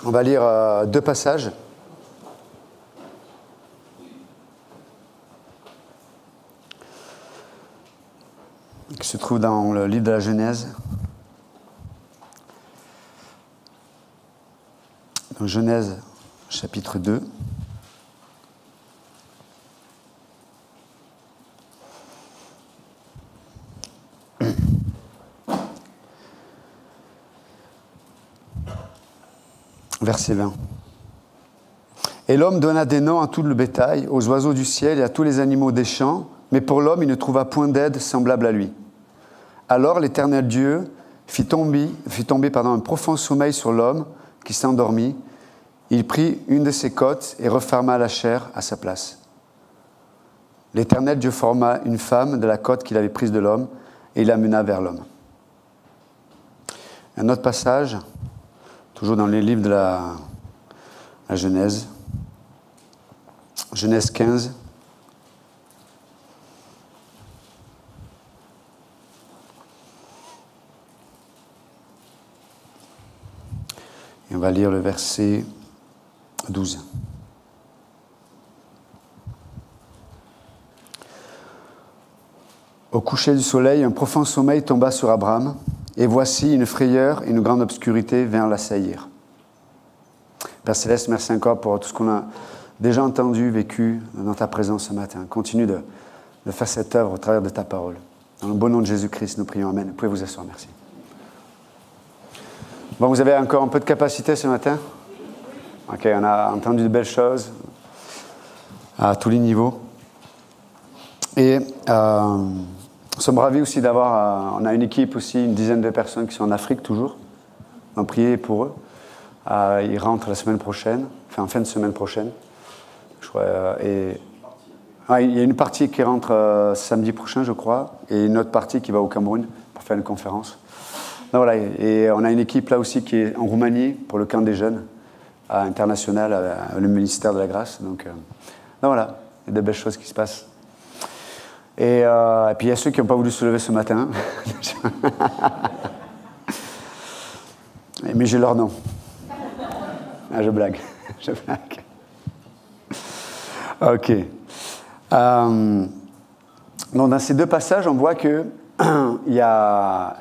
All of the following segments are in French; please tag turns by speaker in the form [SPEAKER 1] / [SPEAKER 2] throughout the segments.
[SPEAKER 1] On va lire 2 passages. Qui se trouvent dans le livre de la Genèse. Donc, Genèse, chapitre 2. Verset 20. Et l'homme donna des noms à tout le bétail, aux oiseaux du ciel et à tous les animaux des champs, mais pour l'homme, il ne trouva point d'aide semblable à lui. Alors l'Éternel Dieu fit tomber un profond sommeil sur l'homme qui s'endormit. Il prit une de ses côtes et referma la chair à sa place. L'Éternel Dieu forma une femme de la côte qu'il avait prise de l'homme et il l'amena vers l'homme. Un autre passage, toujours dans les livres de la Genèse. Genèse 15. Et on va lire le verset 12. Au coucher du soleil, un profond sommeil tomba sur Abraham, et voici une frayeur et une grande obscurité vinrent l'assaillir. Père Céleste, merci encore pour tout ce qu'on a déjà entendu, vécu dans ta présence ce matin. Continue de faire cette œuvre au travers de ta parole. Dans le beau nom de Jésus-Christ, nous prions. Amen. Vous pouvez vous asseoir, merci. Bon, vous avez encore un peu de capacité ce matin? Ok, on a entendu de belles choses à tous les niveaux. Et nous sommes ravis aussi d'avoir, on a une équipe aussi, une dizaine de personnes qui sont en Afrique toujours. On prie pour eux. Ils rentrent la semaine prochaine, enfin en fin de semaine prochaine. Je crois, il y a une partie qui rentre samedi prochain, je crois, et une autre partie qui va au Cameroun pour faire une conférence. Donc voilà, et on a une équipe là aussi qui est en Roumanie pour le camp des jeunes international, le ministère de la Grâce. Donc voilà, il y a de belles choses qui se passent. Et puis il y a ceux qui n'ont pas voulu se lever ce matin. Mais j'ai leur nom. Ah, je blague. Je blague. Ok. Donc dans ces 2 passages, on voit qu'il y a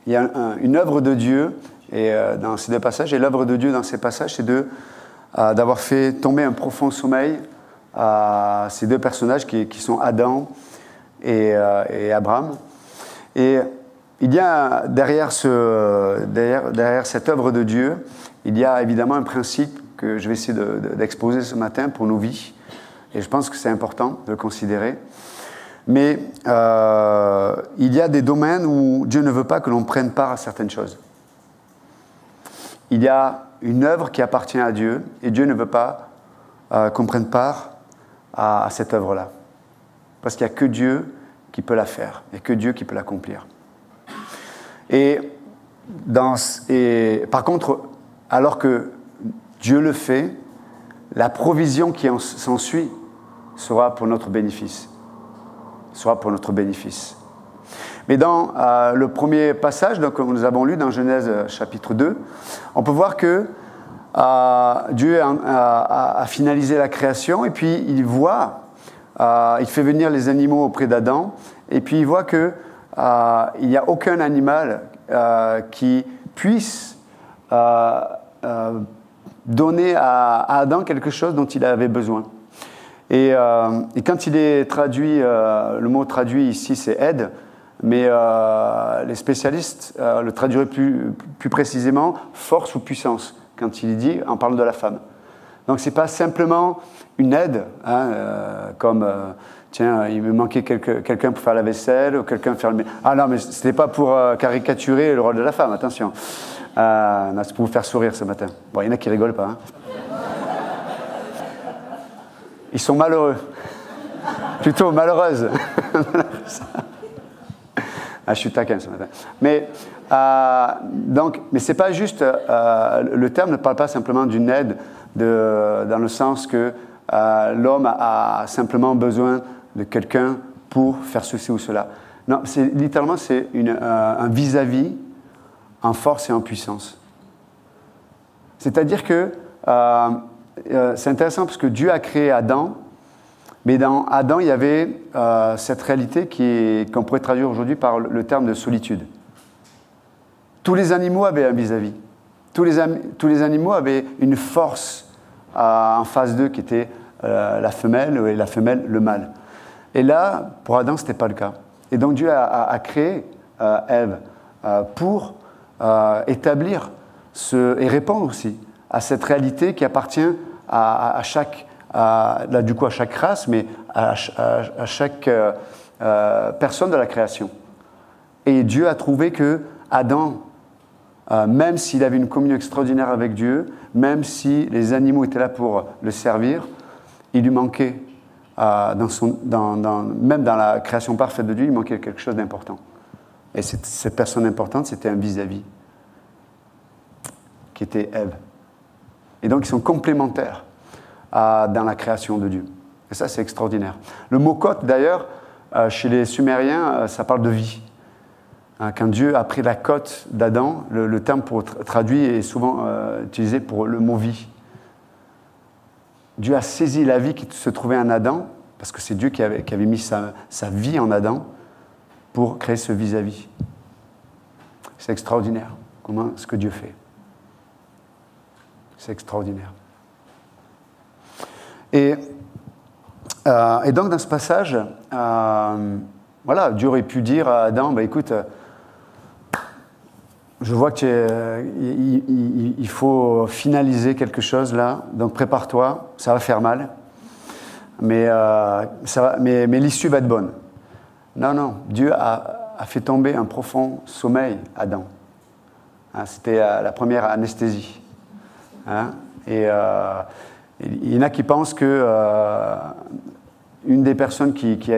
[SPEAKER 1] une œuvre de Dieu et, dans ces 2 passages. Et l'œuvre de Dieu dans ces passages, c'est d'avoir fait tomber un profond sommeil à ces 2 personnages qui sont Adam et Abraham. Et il y a derrière cette œuvre de Dieu, il y a évidemment un principe que je vais essayer d'exposer ce matin pour nos vies. Et je pense que c'est important de le considérer. Mais il y a des domaines où Dieu ne veut pas que l'on prenne part à certaines choses. Il y a une œuvre qui appartient à Dieu et Dieu ne veut pas qu'on prenne part à cette œuvre-là. Parce qu'il n'y a que Dieu qui peut la faire. Il n'y a que Dieu qui peut l'accomplir. Et par contre, alors que Dieu le fait, la provision qui s'ensuit sera pour notre bénéfice. Mais dans le premier passage que nous avons lu dans Genèse chapitre 2, on peut voir que Dieu a finalisé la création et puis il fait venir les animaux auprès d'Adam et puis il voit qu'il n'y a aucun animal qui puisse donner à Adam quelque chose dont il avait besoin. Et quand il est traduit, le mot traduit ici c'est aide, mais les spécialistes le traduiraient plus précisément force ou puissance. Quand il dit, on parle de la femme. Donc c'est pas simplement une aide, comme tiens, il me manquait quelqu'un pour faire la vaisselle ou quelqu'un pour faire le... Ah non, mais c'était pas pour caricaturer le rôle de la femme, attention. Non, c'est pour vous faire sourire ce matin. Bon, il y en a qui rigolent pas. Hein. Ils sont malheureux. Plutôt malheureuses. Je suis taquin ce matin. Mais c'est pas juste. Le terme ne parle pas simplement d'une aide dans le sens que l'homme a simplement besoin de quelqu'un pour faire ceci ou cela. Non, littéralement c'est un vis-à-vis en force et en puissance. C'est-à-dire que c'est intéressant parce que Dieu a créé Adam, mais dans Adam, il y avait cette réalité qu'on pourrait traduire aujourd'hui par le terme de solitude. Tous les animaux avaient un vis-à-vis. Tous les animaux avaient une force en face d'eux qui était la femelle, et la femelle, le mâle. Et là, pour Adam, ce n'était pas le cas. Et donc Dieu a créé Ève pour établir et répondre aussi à cette réalité qui appartient à chaque race, mais à chaque personne de la création. Et Dieu a trouvé que Adam, même s'il avait une communion extraordinaire avec Dieu, même si les animaux étaient là pour le servir, il lui manquait, même dans la création parfaite de Dieu, il manquait quelque chose d'important. Et cette personne importante, c'était un vis-à-vis, qui était Ève. Et donc, ils sont complémentaires dans la création de Dieu. Et ça, c'est extraordinaire. Le mot côte, d'ailleurs, chez les Sumériens, ça parle de vie. Quand Dieu a pris la côte d'Adam, le terme pour traduit est souvent utilisé pour le mot vie. Dieu a saisi la vie qui se trouvait en Adam, parce que c'est Dieu qui avait mis sa vie en Adam pour créer ce vis-à-vis. C'est extraordinaire, ce que Dieu fait. C'est extraordinaire. Et donc, dans ce passage, voilà, Dieu aurait pu dire à Adam, écoute, je vois qu'il faut finaliser quelque chose là, donc prépare-toi, ça va faire mal, mais l'issue va être bonne. Non, Dieu a fait tomber un profond sommeil à Adam. C'était la première anesthésie. Et il y en a qui pensent que une des personnes qui a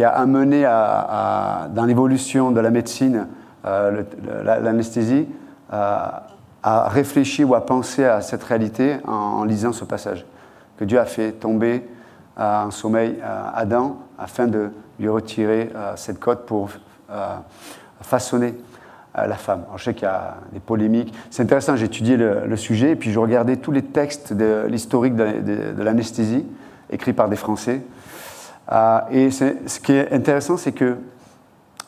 [SPEAKER 1] amené dans l'évolution de la médecine l'anesthésie a réfléchi ou a pensé à cette réalité en lisant ce passage, que Dieu a fait tomber en sommeil Adam afin de lui retirer cette côte pour façonner la femme. Alors, je sais qu'il y a des polémiques. C'est intéressant, j'ai étudié le sujet et puis je regardais tous les textes de l'historique de l'anesthésie écrits par des Français. Et ce qui est intéressant, c'est que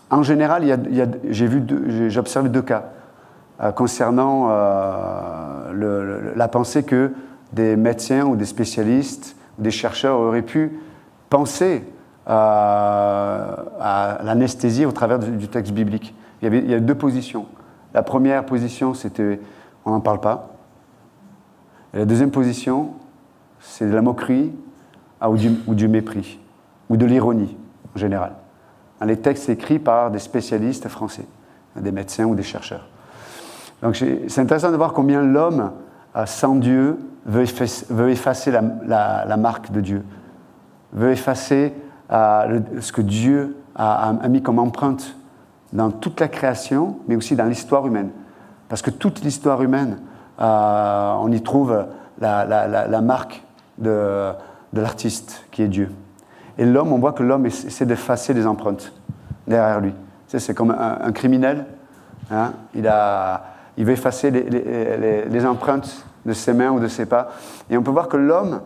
[SPEAKER 1] en général, j'ai observé 2 cas concernant la pensée que des médecins ou des spécialistes ou des chercheurs auraient pu penser à l'anesthésie au travers du texte biblique. Il y a 2 positions. La première position, c'était on n'en parle pas. Et la deuxième position, c'est de la moquerie ou du mépris, ou de l'ironie en général. Dans les textes écrits par des spécialistes français, des médecins ou des chercheurs. Donc c'est intéressant de voir combien l'homme, sans Dieu, veut effacer la marque de Dieu, veut effacer ce que Dieu a mis comme empreinte dans toute la création, mais aussi dans l'histoire humaine. Parce que toute l'histoire humaine, on y trouve la marque de l'artiste, qui est Dieu. Et l'homme, on voit que l'homme essaie d'effacer les empreintes derrière lui. C'est comme un criminel. Il veut effacer les empreintes de ses mains ou de ses pas. Et on peut voir que l'homme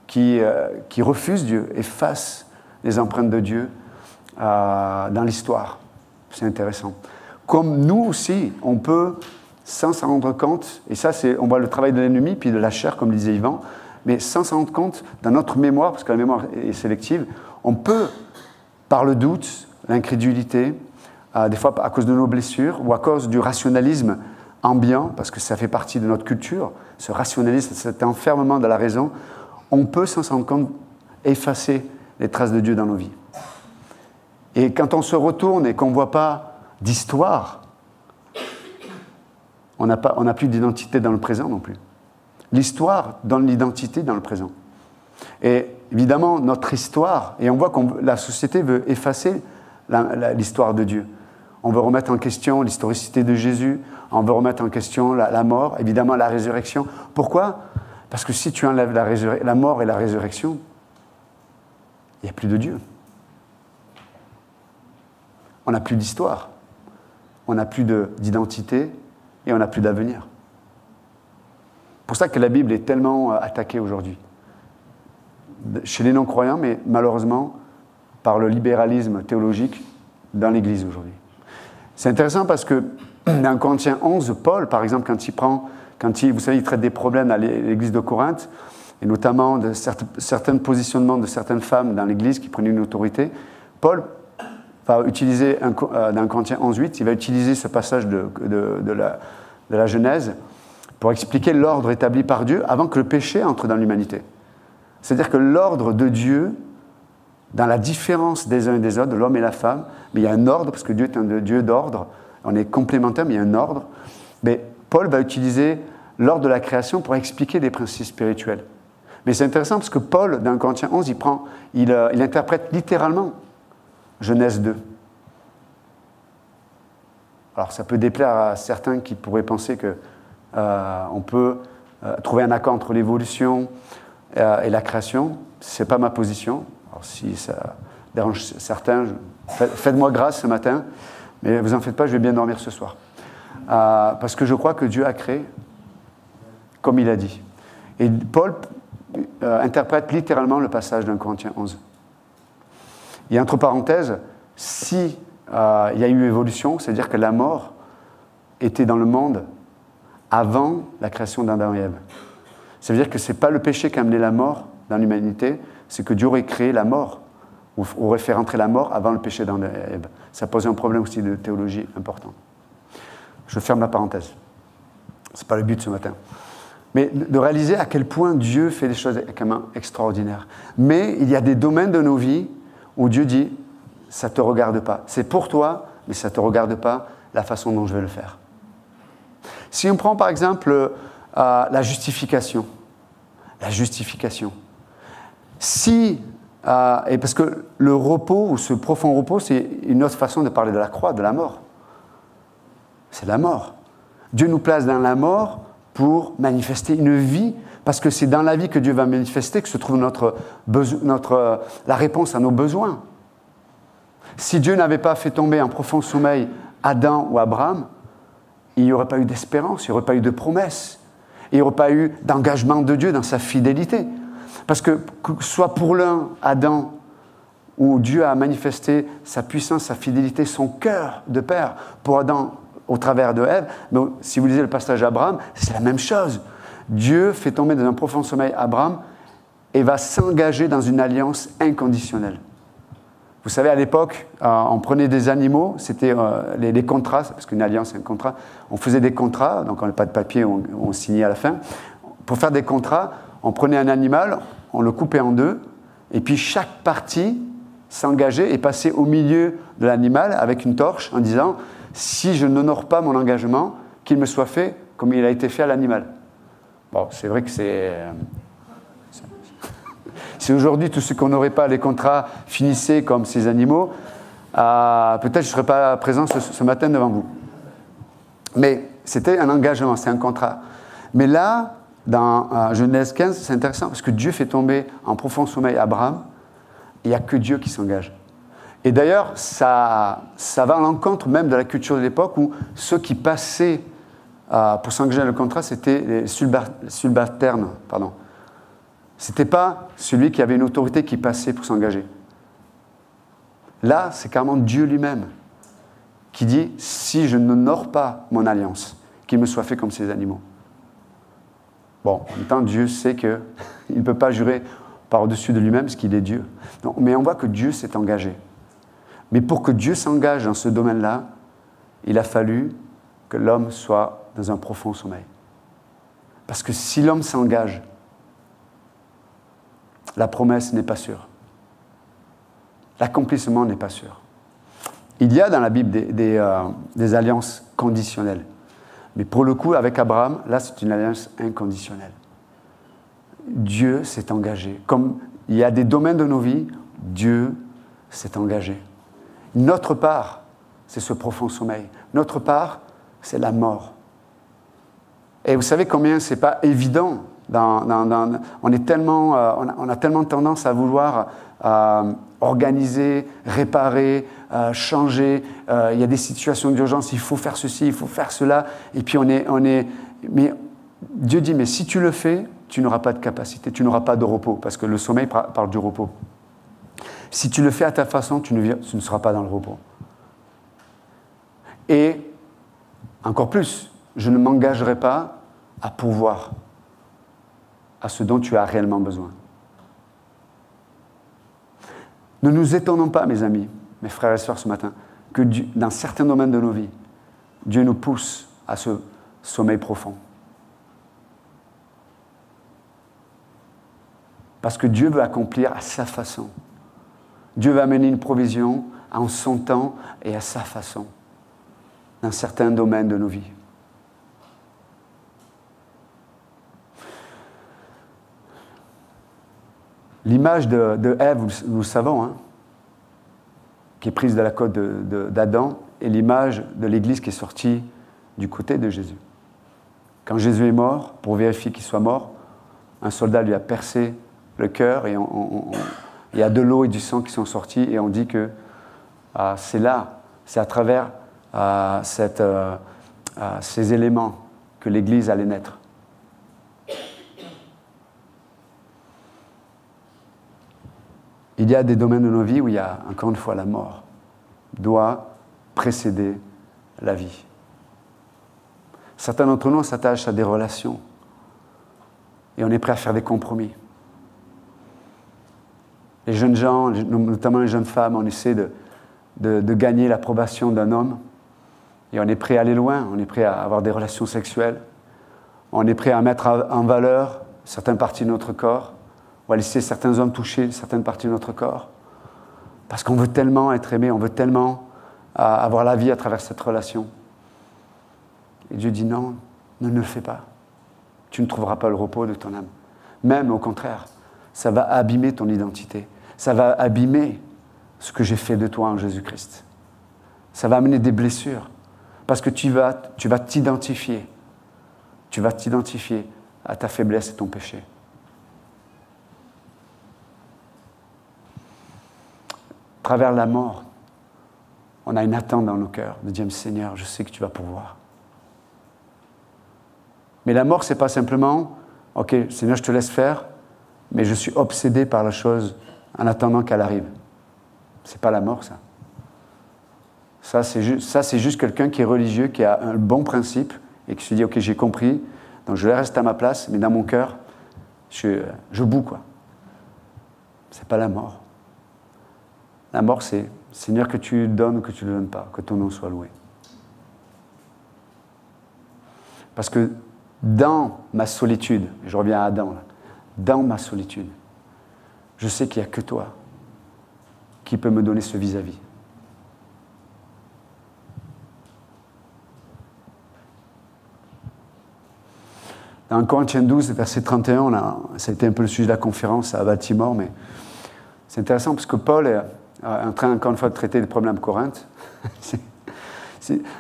[SPEAKER 1] qui refuse Dieu efface les empreintes de Dieu dans l'histoire. C'est intéressant. Comme nous aussi, on peut, sans s'en rendre compte, et ça, on voit le travail de l'ennemi, puis de la chair, comme disait Yvan, mais sans s'en rendre compte, dans notre mémoire, parce que la mémoire est sélective, on peut, par le doute, l'incrédulité, des fois à cause de nos blessures, ou à cause du rationalisme ambiant, parce que ça fait partie de notre culture, ce rationalisme, cet enfermement de la raison, on peut, sans s'en rendre compte, effacer les traces de Dieu dans nos vies. Et quand on se retourne et qu'on ne voit pas d'histoire, on n'a plus d'identité dans le présent non plus. L'histoire donne l'identité dans le présent. Et évidemment, notre histoire, et on voit que la société veut effacer l'histoire de Dieu. On veut remettre en question l'historicité de Jésus, on veut remettre en question la mort, évidemment la résurrection. Pourquoi ? Parce que si tu enlèves la mort et la résurrection, il n'y a plus de Dieu. On n'a plus d'histoire, on n'a plus d'identité, et on n'a plus d'avenir. C'est pour ça que la Bible est tellement attaquée aujourd'hui. Chez les non-croyants, mais malheureusement, par le libéralisme théologique dans l'Église aujourd'hui. C'est intéressant parce que dans Corinthiens 11, Paul, par exemple, vous savez, il traite des problèmes à l'Église de Corinthe, et notamment de certains positionnements de certaines femmes dans l'Église qui prenaient une autorité, Paul va utiliser, dans Corinthiens 11.8, il va utiliser ce passage de la Genèse pour expliquer l'ordre établi par Dieu avant que le péché entre dans l'humanité. C'est-à-dire que l'ordre de Dieu, dans la différence des uns et des autres, de l'homme et la femme, mais il y a un ordre, parce que Dieu est un Dieu d'ordre, on est complémentaires, mais il y a un ordre. Mais Paul va utiliser l'ordre de la création pour expliquer des principes spirituels. Mais c'est intéressant parce que Paul, dans Corinthiens 11, il interprète littéralement Genèse 2. Alors ça peut déplaire à certains qui pourraient penser qu'on peut trouver un accord entre l'évolution et la création. Ce n'est pas ma position. Alors si ça dérange certains, faites-moi grâce ce matin, mais vous en faites pas, je vais bien dormir ce soir. Parce que je crois que Dieu a créé comme il a dit. Et Paul interprète littéralement le passage d'un Corinthiens 11. Et entre parenthèses, si il y a eu évolution, c'est-à-dire que la mort était dans le monde avant la création d'Adam et Ève. Ça veut dire que ce n'est pas le péché qui a amené la mort dans l'humanité, c'est que Dieu aurait créé la mort, ou aurait fait rentrer la mort avant le péché d'Adam et Ève. Ça posait un problème aussi de théologie important. Je ferme la parenthèse. Ce n'est pas le but ce matin. Mais de réaliser à quel point Dieu fait des choses extraordinaires. Mais il y a des domaines de nos vies où Dieu dit, ça ne te regarde pas. C'est pour toi, mais ça ne te regarde pas la façon dont je vais le faire. Si on prend par exemple la justification. La justification. Et parce que le repos, ou ce profond repos, c'est une autre façon de parler de la croix, de la mort. C'est la mort. Dieu nous place dans la mort pour manifester une vie, parce que c'est dans la vie que Dieu va manifester que se trouve la réponse à nos besoins. Si Dieu n'avait pas fait tomber en profond sommeil Adam ou Abraham, il n'y aurait pas eu d'espérance, il n'y aurait pas eu de promesse, il n'y aurait pas eu d'engagement de Dieu dans sa fidélité. Parce que soit pour l'un, Adam, où Dieu a manifesté sa puissance, sa fidélité, son cœur de père, pour Adam, au travers de Ève, donc, si vous lisez le passage d'Abraham, c'est la même chose. Dieu fait tomber dans un profond sommeil Abraham et va s'engager dans une alliance inconditionnelle. Vous savez, à l'époque, on prenait des animaux, c'était les contrats, parce qu'une alliance, c'est un contrat. On faisait des contrats, donc on n'a pas de papier, on signait à la fin. Pour faire des contrats, on prenait un animal, on le coupait en deux, et puis chaque partie s'engageait et passait au milieu de l'animal avec une torche en disant « Si je n'honore pas mon engagement, qu'il me soit fait comme il a été fait à l'animal. » Bon, c'est vrai que si aujourd'hui, tous ceux qui n'auraient pas les contrats finissaient comme ces animaux, peut-être je ne serais pas présent ce matin devant vous. Mais c'était un engagement, c'est un contrat. Mais là, dans Genèse 15, c'est intéressant parce que Dieu fait tomber en profond sommeil Abraham. Il n'y a que Dieu qui s'engage. Et d'ailleurs, ça va à l'encontre même de la culture de l'époque où ceux qui passaient pour s'engager dans le contrat, c'était les subalternes. Ce n'était pas celui qui avait une autorité qui passait pour s'engager. Là, c'est carrément Dieu lui-même qui dit « Si je n'honore pas mon alliance, qu'il me soit fait comme ces animaux. » Bon, en même temps, Dieu sait qu'il ne peut pas jurer par-dessus de lui-même parce qu'il est Dieu. Donc, mais on voit que Dieu s'est engagé. Mais pour que Dieu s'engage dans ce domaine-là, il a fallu que l'homme soit dans un profond sommeil. Parce que si l'homme s'engage, la promesse n'est pas sûre. L'accomplissement n'est pas sûr. Il y a dans la Bible des alliances conditionnelles. Mais pour le coup, avec Abraham, là, c'est une alliance inconditionnelle. Dieu s'est engagé. Comme il y a des domaines de nos vies, Dieu s'est engagé. Notre part, c'est ce profond sommeil. Notre part, c'est la mort. Et vous savez combien ce n'est pas évident On a tellement tendance à vouloir organiser, réparer, changer. Il y a des situations d'urgence, il faut faire ceci, il faut faire cela. Et puis mais Dieu dit, mais si tu le fais, tu n'auras pas de capacité, tu n'auras pas de repos, parce que le sommeil parle du repos. Si tu le fais à ta façon, tu ne seras pas dans le repos. Et encore plus, je ne m'engagerai pas à pourvoir à ce dont tu as réellement besoin. Ne nous étonnons pas, mes amis, mes frères et sœurs, ce matin, que dans certains domaines de nos vies, Dieu nous pousse à ce sommeil profond. Parce que Dieu veut accomplir à sa façon. Dieu va amener une provision en son temps et à sa façon, dans certains domaines de nos vies. L'image de Ève, nous le savons, hein, qui est prise de la côte d'Adam, est l'image de l'Église qui est sortie du côté de Jésus. Quand Jésus est mort, pour vérifier qu'il soit mort, un soldat lui a percé le cœur et il y a de l'eau et du sang qui sont sortis et on dit que c'est à travers ces éléments que l'Église allait naître. Il y a des domaines de nos vies où il y a, encore une fois, la mort doit précéder la vie. Certains d'entre nous s'attachent à des relations et on est prêt à faire des compromis. Les jeunes gens, notamment les jeunes femmes, on essaie de gagner l'approbation d'un homme et on est prêt à aller loin, on est prêt à avoir des relations sexuelles, on est prêt à mettre en valeur certaines parties de notre corps. On va laisser certains hommes toucher certaines parties de notre corps. Parce qu'on veut tellement être aimé, on veut tellement avoir la vie à travers cette relation. Et Dieu dit non, ne le fais pas. Tu ne trouveras pas le repos de ton âme. Même au contraire, ça va abîmer ton identité. Ça va abîmer ce que j'ai fait de toi en Jésus-Christ. Ça va amener des blessures. Parce que tu vas t'identifier. Tu vas t'identifier à ta faiblesse et ton péché. À travers la mort, on a une attente dans nos cœurs de dire « Seigneur, je sais que tu vas pourvoir ». Mais la mort, ce n'est pas simplement « Ok, Seigneur, je te laisse faire, mais je suis obsédé par la chose en attendant qu'elle arrive ». Ce n'est pas la mort, ça. Ça, c'est juste quelqu'un qui est religieux, qui a un bon principe et qui se dit « Ok, j'ai compris, donc je reste à ma place, mais dans mon cœur, je boue, quoi ». Ce n'est pas la mort. La mort, c'est « Seigneur, que tu donnes ou que tu ne le donnes pas, que ton nom soit loué ». Parce que dans ma solitude, je reviens à Adam, là, dans ma solitude, je sais qu'il n'y a que toi qui peux me donner ce vis-à-vis. Dans Corinthiens 12, verset 31, ça a été un peu le sujet de la conférence à Baltimore, mais c'est intéressant parce que Paul est en train, encore une fois, de traiter des problèmes à Corinthe.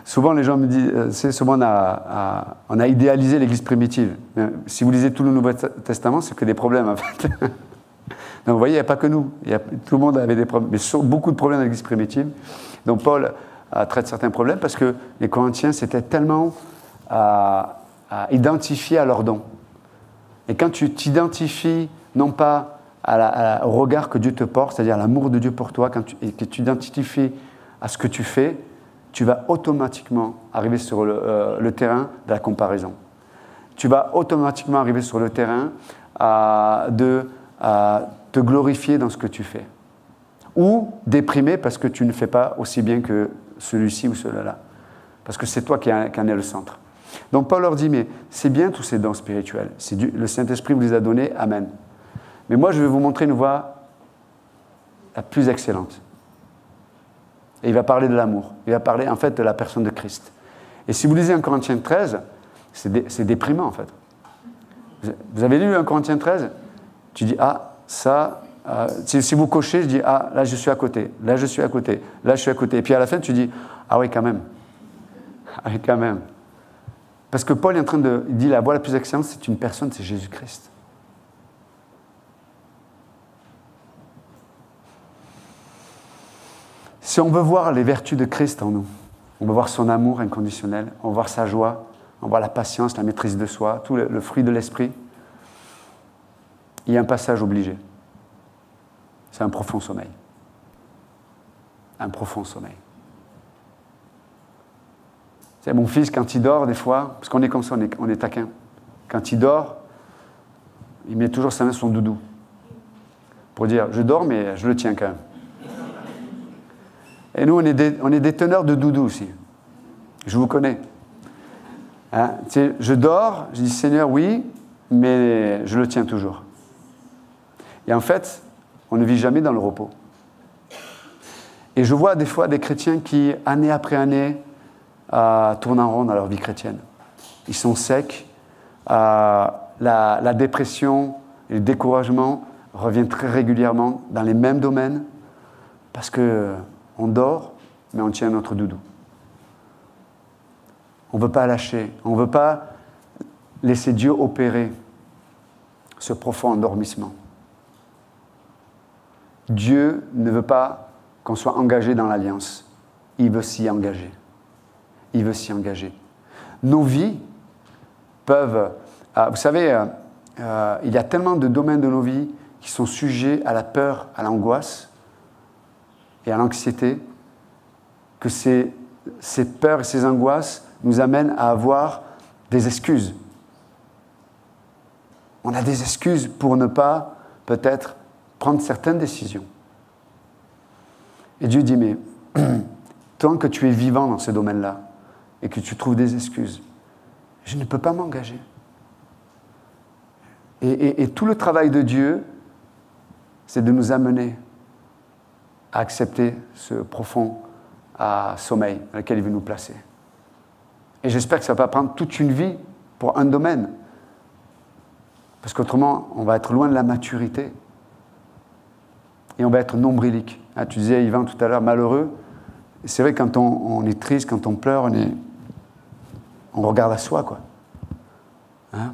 [SPEAKER 1] Souvent, les gens me disent, souvent on a idéalisé l'Église primitive. Mais si vous lisez tout le Nouveau Testament, c'est que des problèmes, en fait. Donc, vous voyez, il n'y a pas que nous. Tout le monde avait des problèmes, mais beaucoup de problèmes dans l'Église primitive. Donc, Paul traite certains problèmes parce que les Corinthiens s'étaient tellement identifiés à leurs dons. Et quand tu t'identifies, non pas au regard que Dieu te porte, c'est-à-dire à l'amour de Dieu pour toi, et que tu t'identifies à ce que tu fais, tu vas automatiquement arriver sur le terrain de la comparaison. Tu vas automatiquement arriver sur le terrain de te glorifier dans ce que tu fais. Ou déprimer parce que tu ne fais pas aussi bien que celui-ci ou celui-là. Parce que c'est toi qui en es le centre. Donc Paul leur dit, mais c'est bien tous ces dons spirituels. Le Saint-Esprit vous les a donnés, amen. Mais moi, je vais vous montrer une voie la plus excellente. Et il va parler de l'amour. Il va parler, en fait, de la personne de Christ. Et si vous lisez 1 Corinthiens 13, c'est déprimant, en fait. Vous avez lu 1 Corinthiens 13 ? Tu dis, ah, ça... si vous cochez, je dis, ah, là, je suis à côté. Là, je suis à côté. Là, je suis à côté. Et puis, à la fin, tu dis, ah oui, quand même. Ah oui, quand même. Parce que Paul est en train de... Il dit la voie la plus excellente, c'est une personne, c'est Jésus-Christ. Si on veut voir les vertus de Christ en nous, on veut voir son amour inconditionnel, on veut voir sa joie, on veut voir la patience, la maîtrise de soi, tout le fruit de l'esprit, il y a un passage obligé. C'est un profond sommeil. Un profond sommeil. C'est mon fils, quand il dort, des fois, parce qu'on est comme ça, on est taquin. Quand il dort, il met toujours sa main sur son doudou. Pour dire, je dors, mais je le tiens quand même. Et nous, on est des teneurs de doudou aussi. Je vous connais. Hein, je dors, je dis, Seigneur, oui, mais je le tiens toujours. Et en fait, on ne vit jamais dans le repos. Et je vois des fois des chrétiens qui, année après année, tournent en rond dans leur vie chrétienne. Ils sont secs. La dépression et le découragement reviennent très régulièrement dans les mêmes domaines parce qu'on dort, mais on tient notre doudou. On ne veut pas lâcher. On ne veut pas laisser Dieu opérer ce profond endormissement. Dieu ne veut pas qu'on soit engagé dans l'alliance. Il veut s'y engager. Il veut s'y engager. Nos vies peuvent... vous savez, il y a tellement de domaines de nos vies qui sont sujets à la peur, à l'angoisse et à l'anxiété, que ces peurs et ces angoisses nous amènent à avoir des excuses. On a des excuses pour ne pas, peut-être, prendre certaines décisions. Et Dieu dit, mais tant que tu es vivant dans ce domaine-là, et que tu trouves des excuses, je ne peux pas m'engager. Et tout le travail de Dieu, c'est de nous amener à accepter ce profond sommeil dans lequel il veut nous placer. Et j'espère que ça ne va pas prendre toute une vie pour un domaine. Parce qu'autrement, on va être loin de la maturité. Et on va être nombrilique. Ah, tu disais, Yvan, tout à l'heure, malheureux. C'est vrai, quand on est triste, quand on pleure, on regarde à soi, quoi. Hein?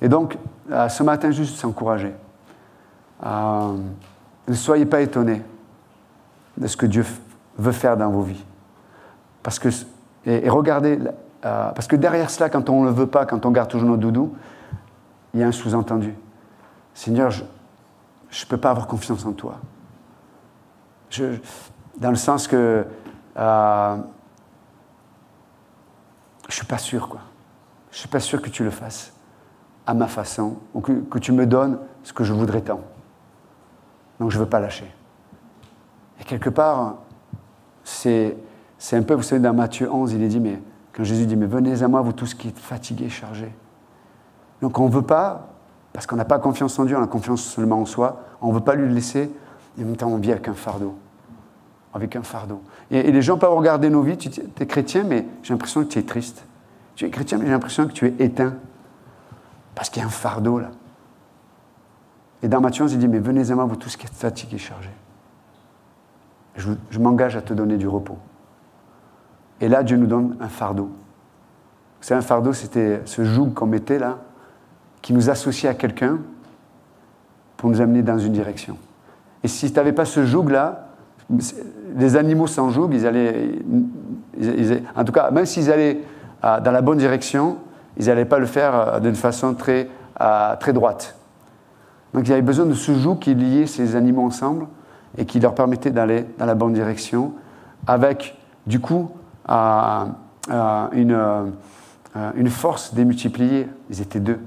[SPEAKER 1] Et donc, ce matin, juste s'encourager. Ne soyez pas étonnés de ce que Dieu veut faire dans vos vies. Et regardez, parce que derrière cela, quand on ne le veut pas, quand on garde toujours nos doudous, il y a un sous-entendu. Seigneur, je ne peux pas avoir confiance en toi. Dans le sens que je ne suis pas sûr, quoi. Je ne suis pas sûr que tu le fasses à ma façon, ou que tu me donnes ce que je voudrais tant. Donc je ne veux pas lâcher. Et quelque part, c'est un peu, vous savez, dans Matthieu 11, il est dit, mais quand Jésus dit, mais venez à moi, vous tous qui êtes fatigués, chargés. Donc on ne veut pas, parce qu'on n'a pas confiance en Dieu, on a confiance seulement en soi, on ne veut pas lui laisser, et en même temps on vit avec un fardeau. Avec un fardeau. Et les gens peuvent regarder nos vies, tu es chrétien, mais j'ai l'impression que tu es triste. Tu es chrétien, mais j'ai l'impression que tu es éteint. Parce qu'il y a un fardeau là. Et dans Matthieu 11, il dit, mais venez à moi, vous tous qui êtes fatigués et chargés. Je m'engage à te donner du repos. Et là, Dieu nous donne un fardeau. C'est un fardeau, c'était ce joug qu'on mettait là, qui nous associait à quelqu'un pour nous amener dans une direction. Et si tu n'avais pas ce joug-là, les animaux sans joug, en tout cas, même s'ils allaient dans la bonne direction, ils n'allaient pas le faire d'une façon très droite. Donc il y avait besoin de ce joug qui liait ces animaux ensemble et qui leur permettait d'aller dans la bonne direction, avec du coup une force démultipliée. Ils étaient deux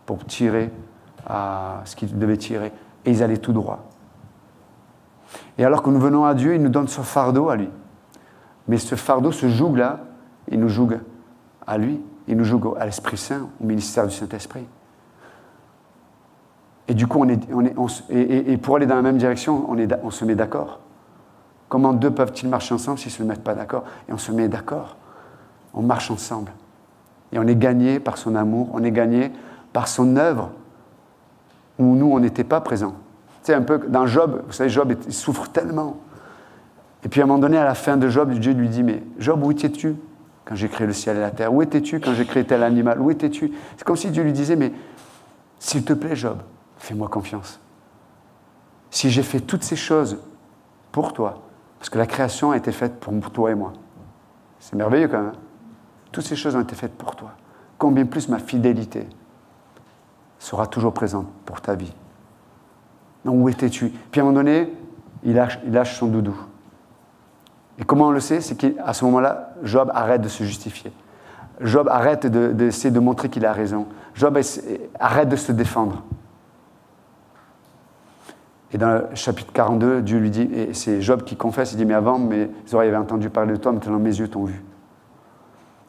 [SPEAKER 1] pour tirer ce qu'ils devaient tirer, et ils allaient tout droit. Et alors que nous venons à Dieu, il nous donne ce fardeau à lui. Mais ce fardeau, ce joug-là, il nous joue à lui, il nous joue à l'Esprit Saint, au ministère du Saint-Esprit. Et du coup, et pour aller dans la même direction, on se met d'accord. Comment deux peuvent-ils marcher ensemble s'ils ne se mettent pas d'accord? Et on se met d'accord. On marche ensemble. Et on est gagné par son amour, on est gagné par son œuvre, où nous, on n'était pas présents. Tu sais, un peu dans Job, vous savez, Job il souffre tellement. Et puis à un moment donné, à la fin de Job, Dieu lui dit, mais Job, où étais-tu? quand j'ai créé le ciel et la terre? Où étais-tu quand j'ai créé tel animal? Où étais-tu? C'est comme si Dieu lui disait, mais s'il te plaît, Job, fais-moi confiance. Si j'ai fait toutes ces choses pour toi, parce que la création a été faite pour toi et moi. C'est merveilleux quand même. Toutes ces choses ont été faites pour toi. Combien plus ma fidélité sera toujours présente pour ta vie. Donc où étais-tu? Puis à un moment donné, il lâche son doudou. Et comment on le sait? C'est qu'à ce moment-là, Job arrête de se justifier. Job arrête d'essayer de montrer qu'il a raison. Job arrête de se défendre. Et dans le chapitre 42, Dieu lui dit, et c'est Job qui confesse, il dit, mais avant, mes oreilles avaient entendu parler de toi, maintenant mes yeux t'ont vu.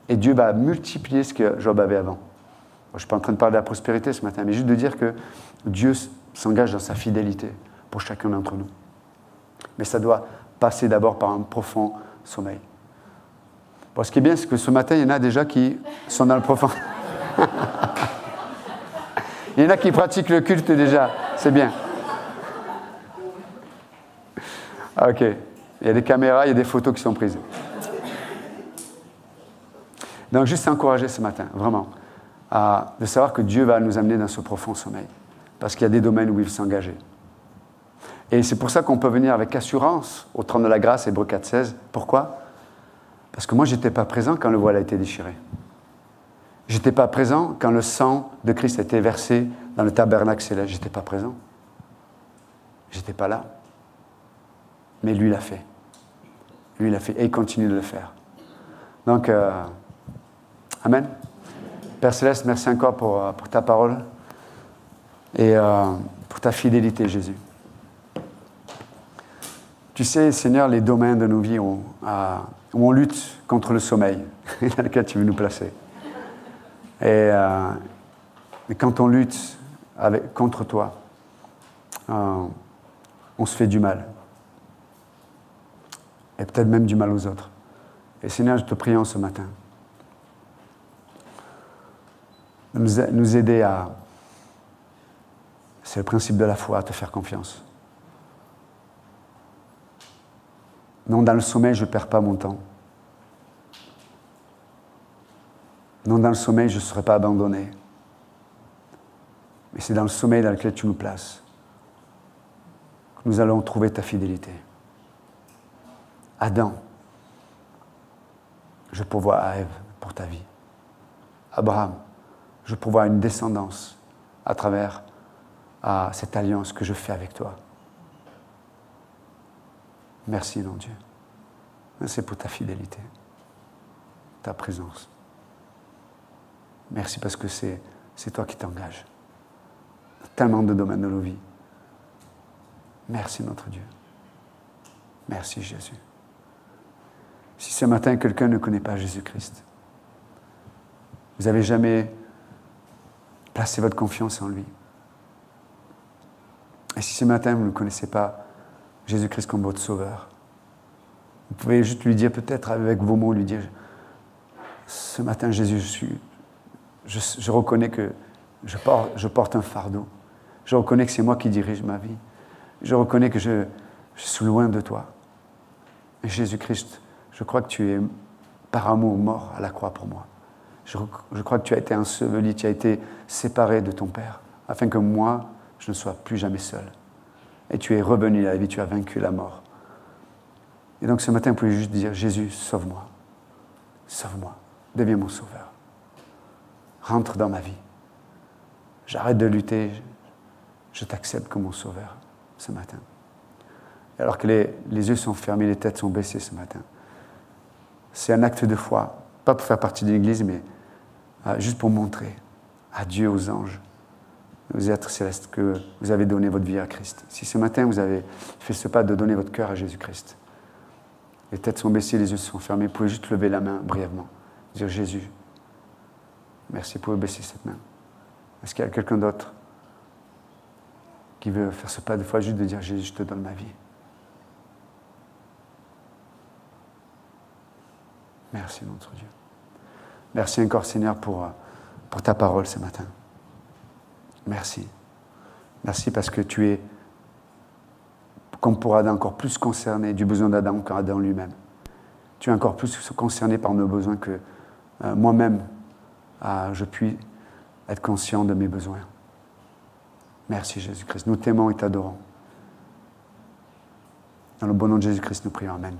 [SPEAKER 1] Et Dieu va multiplier ce que Job avait avant. Je ne suis pas en train de parler de la prospérité ce matin, mais juste de dire que Dieu s'engage dans sa fidélité pour chacun d'entre nous. Mais ça doit passer d'abord par un profond sommeil. Bon, ce qui est bien, c'est que ce matin, il y en a déjà qui sont dans le profond. Il y en a qui pratiquent le culte déjà, c'est bien. Ok, il y a des caméras, il y a des photos qui sont prises. Donc juste s'encourager ce matin, vraiment, de savoir que Dieu va nous amener dans ce profond sommeil. Parce qu'il y a des domaines où il veut s'engager. Et c'est pour ça qu'on peut venir avec assurance au trône de la grâce, Hébreux 4,16. Pourquoi? Parce que moi, je n'étais pas présent quand le voile a été déchiré. Je n'étais pas présent quand le sang de Christ a été versé dans le tabernacle céleste. Je n'étais pas présent. Je n'étais pas là. Mais lui l'a fait. Lui l'a fait. Et il continue de le faire. Donc, Amen. Père Céleste, merci encore pour ta parole et pour ta fidélité, Jésus. Tu sais, Seigneur, les domaines de nos vies où on lutte contre le sommeil, dans lequel tu veux nous placer. Et quand on lutte contre toi, on se fait du mal. Et peut-être même du mal aux autres. Et Seigneur, je te prie en ce matin de nous aider à... C'est le principe de la foi, à te faire confiance. Non, dans le sommeil, je ne perds pas mon temps. Non, dans le sommeil, je ne serai pas abandonné. Mais c'est dans le sommeil dans lequel tu nous places que nous allons trouver ta fidélité. Adam, je pourvois à Ève pour ta vie. Abraham, je pourvois à une descendance à travers cette alliance que je fais avec toi. Merci, mon Dieu. Merci pour ta fidélité, ta présence. Merci parce que c'est toi qui t'engages. Tellement de domaines de nos vies. Merci, notre Dieu. Merci, Jésus. Si ce matin, quelqu'un ne connaît pas Jésus-Christ, vous n'avez jamais placé votre confiance en lui. Et si ce matin, vous ne connaissez pas Jésus-Christ comme votre sauveur, vous pouvez juste lui dire, peut-être avec vos mots, lui dire, ce matin, Jésus, je reconnais que je porte un fardeau. Je reconnais que c'est moi qui dirige ma vie. Je reconnais que je suis loin de toi. Et Jésus-Christ, je crois que tu es par amour mort à la croix pour moi. Je crois que tu as été enseveli, tu as été séparé de ton Père, afin que moi, je ne sois plus jamais seul. Et tu es revenu à la vie, tu as vaincu la mort. Et donc ce matin, vous pouvez juste dire, Jésus, sauve-moi. Sauve-moi. Deviens mon sauveur. Rentre dans ma vie. J'arrête de lutter. Je t'accepte comme mon sauveur ce matin. Et alors que les yeux sont fermés, les têtes sont baissées ce matin. C'est un acte de foi, pas pour faire partie de l'Église, mais juste pour montrer à Dieu, aux anges, aux êtres célestes, que vous avez donné votre vie à Christ. Si ce matin, vous avez fait ce pas de donner votre cœur à Jésus-Christ, les têtes sont baissées, les yeux sont fermés, vous pouvez juste lever la main brièvement, dire Jésus, merci, vous pouvez baisser cette main. Est-ce qu'il y a quelqu'un d'autre qui veut faire ce pas de foi, juste de dire Jésus, je te donne ma vie. Merci, notre Dieu. Merci encore, Seigneur, pour ta parole ce matin. Merci. Merci parce que tu es, comme pour Adam, encore plus concerné du besoin d'Adam qu'Adam lui-même. tu es encore plus concerné par nos besoins que moi-même, je puis être conscient de mes besoins. Merci Jésus-Christ. Nous t'aimons et t'adorons. Dans le bon nom de Jésus-Christ, nous prions. Amen.